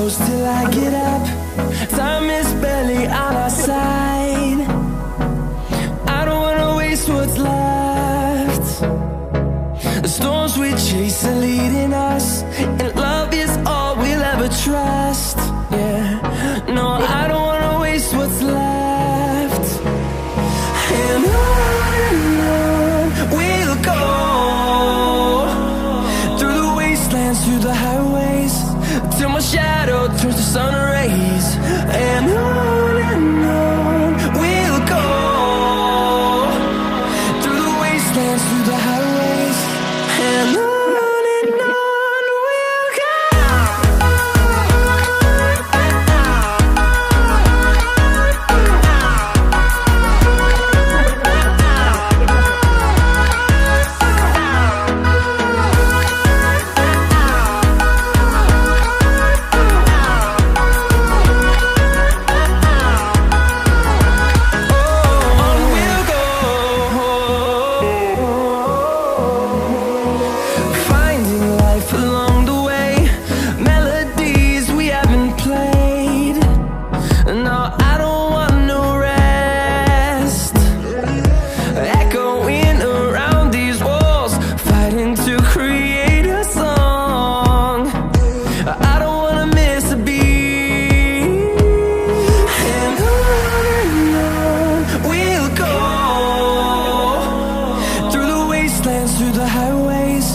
close till I get up. Time is barely on our side. I don't wanna waste what's left. The storms we chase are leading us, and love is all we'll ever trust. Yeah, no, I don't wanna waste what's left. And on we'll go, through the wastelands, through the highways, till my shadow turns to sun rays. And on we'll go, through the wastelands, through the highways, and on we'll go. Through the highways,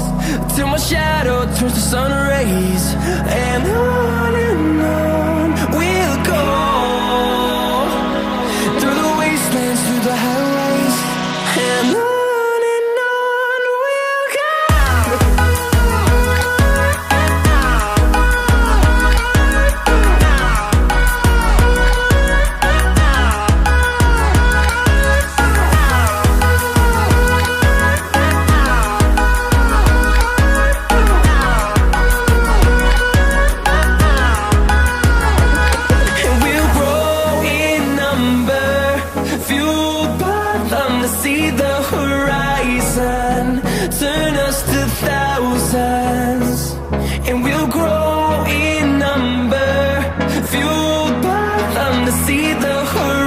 till my shadow turns to sun rays. And on we'll go, through the wastelands, through the highways, and on we'll go. See the horizon, turn us to thousands, and we'll grow in number, fueled by them to see the horizon.